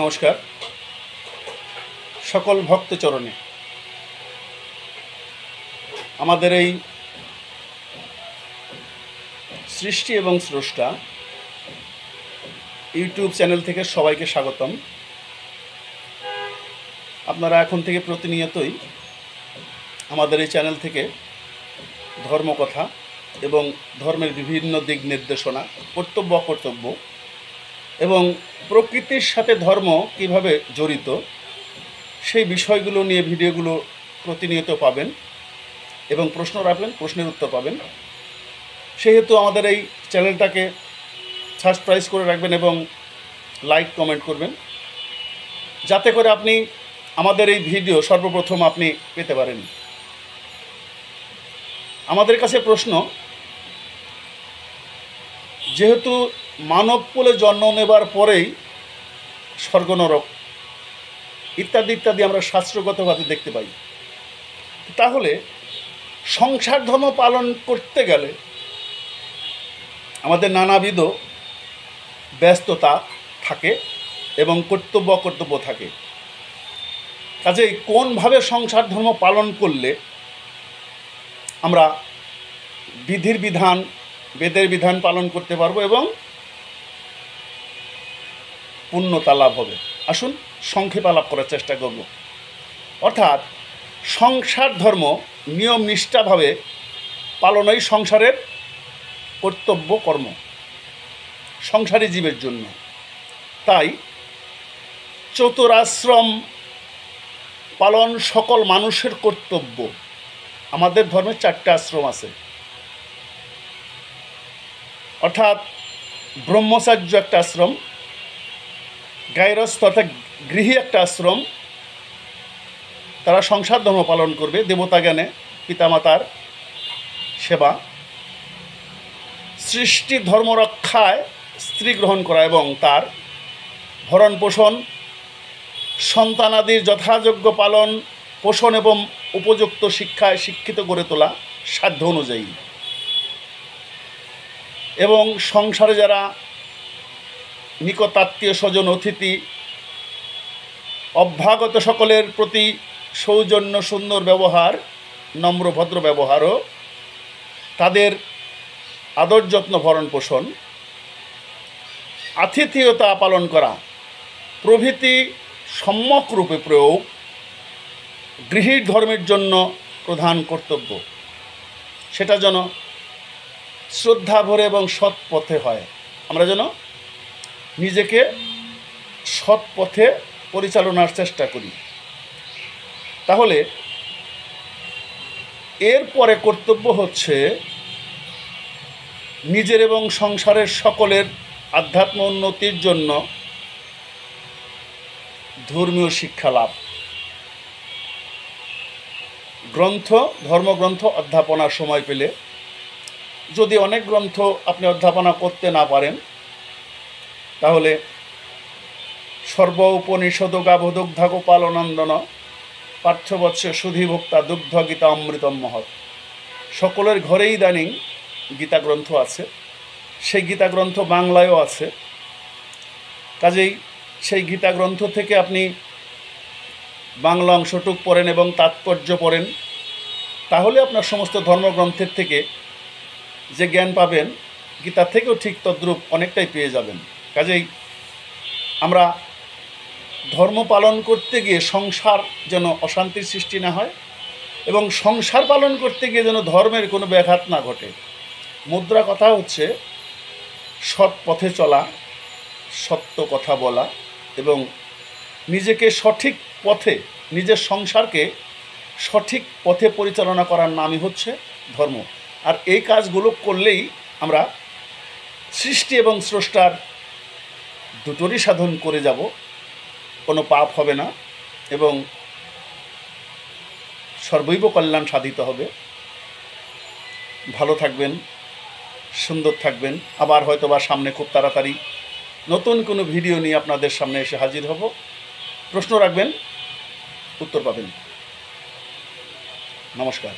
নমস্কার। সকল ভক্তচরণে আমাদের এই সৃষ্টি এবং স্রষ্টা ইউটিউব চ্যানেল থেকে সবাইকে স্বাগতম। আপনারা এখন থেকে প্রতিনিয়তই আমাদের এই চ্যানেল থেকে ধর্মকথা এবং ধর্মের বিভিন্ন দিক নির্দেশনা, কর্তব্য অকর্তব্য এবং প্রকৃতির সাথে ধর্ম কিভাবে জড়িত সেই বিষয়গুলো নিয়ে ভিডিওগুলো প্রতিনিয়ত পাবেন এবং প্রশ্ন রাখবেন, প্রশ্নের উত্তর পাবেন। সেহেতু আমাদের এই চ্যানেলটাকে সাবস্ক্রাইব করে রাখবেন এবং লাইক কমেন্ট করবেন, যাতে করে আপনি আমাদের এই ভিডিও সর্বপ্রথম আপনি পেতে পারেন। আমাদের কাছে প্রশ্ন, যেহেতু মানব কুলে জন্ম নেবার পরেই স্বর্গ নরক ইত্যাদি ইত্যাদি আমরা শাস্ত্রগতভাবে দেখতে পাই, তাহলে সংসার ধর্ম পালন করতে গেলে আমাদের নানাবিধ ব্যস্ততা থাকে এবং কর্তব্য অকর্তব্য থাকে। কাজেই কোনভাবে সংসার ধর্ম পালন করলে আমরা বিধির বিধান, বেদের বিধান পালন করতে পারবো এবং পুণ্যতা লাভ হবে। আসুন সংক্ষেপে আলাপ করার চেষ্টা করব। অর্থাৎ সংসার ধর্ম নিয়ম নিষ্ঠাভাবে পালনই সংসারের কর্তব্য কর্ম সংসারী জীবের জন্য। তাই চতুরাশ্রম পালন সকল মানুষের কর্তব্য। আমাদের ধর্মে 4টে আশ্রম আছে, অর্থাৎ ব্রহ্মচার্য একটা আশ্রম, গায়রস্থ অর্থাৎ গৃহী একটা আশ্রম, তারা সংসার ধর্ম পালন করবে, দেবতা জ্ঞানে পিতামাতার সেবা, সৃষ্টি ধর্ম রক্ষায় স্ত্রী গ্রহণ করা এবং তার ভরণ পোষণ, সন্তানাদির যথাযোগ্য পালন পোষণ এবং উপযুক্ত শিক্ষায় শিক্ষিত করে তোলা সাধ্য অনুযায়ী, এবং সংসারে যারা নিকটাত্মীয় স্বজন অতিথি অভ্যাগত সকলের প্রতি সৌজন্য সুন্দর ব্যবহার, নম্র ভদ্র ব্যবহারও, তাদের আদর যত্ন ভরণ পোষণ, আতিথেয়তা পালন করা প্রভৃতি সম্যক রূপে প্রয়োগ গৃহীর ধর্মের জন্য প্রধান কর্তব্য। সেটা যেন শ্রদ্ধা ভরে এবং সৎ পথে হয়। আমরা যেন নিজেকে সৎ পথে পরিচালনার চেষ্টা করি। তাহলে এরপরে কর্তব্য হচ্ছে নিজের এবং সংসারের সকলের আধ্যাত্ম উন্নতির জন্য ধর্মীয় শিক্ষা লাভ। গ্রন্থ, ধর্মগ্রন্থ অধ্যাপনার সময় পেলে, যদি অনেক গ্রন্থ আপনি অধ্যাপনা করতে না পারেন, তাহলে সর্ব উপনিষদ গাভদুগ্ধা গোপালনন্দন পার্থবৎস সুধীভোক্তা দুগ্ধ গীতা অমৃতম মহৎ। সকলের ঘরেই ইদানিং গীতা গ্রন্থ আছে, সেই গীতা গ্রন্থ বাংলায়ও আছে। কাজেই সেই গীতা গ্রন্থ থেকে আপনি বাংলা অংশটুক পড়েন এবং তাৎপর্য পড়েন, তাহলে আপনার সমস্ত ধর্মগ্রন্থের থেকে যে জ্ঞান পাবেন গীতা থেকেও ঠিক তদ্রূপ অনেকটাই পেয়ে যাবেন। কাজেই আমরা ধর্ম পালন করতে গিয়ে সংসার যেন অশান্তির সৃষ্টি না হয় এবং সংসার পালন করতে গিয়ে যেন ধর্মের কোনো ব্যাঘাত না ঘটে। মুদ্রা কথা হচ্ছে সৎ পথে চলা, সত্য কথা বলা এবং নিজেকে সঠিক পথে, নিজের সংসারকে সঠিক পথে পরিচালনা করার নামই হচ্ছে ধর্ম। আর এই কাজগুলো করলেই আমরা সৃষ্টি এবং স্রষ্টার দুটোরই সাধন করে যাব, কোনো পাপ হবে না এবং সর্বৈব কল্যাণ সাধিত হবে। ভালো থাকবেন, সুন্দর থাকবেন। আবার হয়তো বা সামনে খুব তাড়াতাড়ি নতুন কোনো ভিডিও নিয়ে আপনাদের সামনে এসে হাজির হব। প্রশ্ন রাখবেন, উত্তর পাবেন। নমস্কার।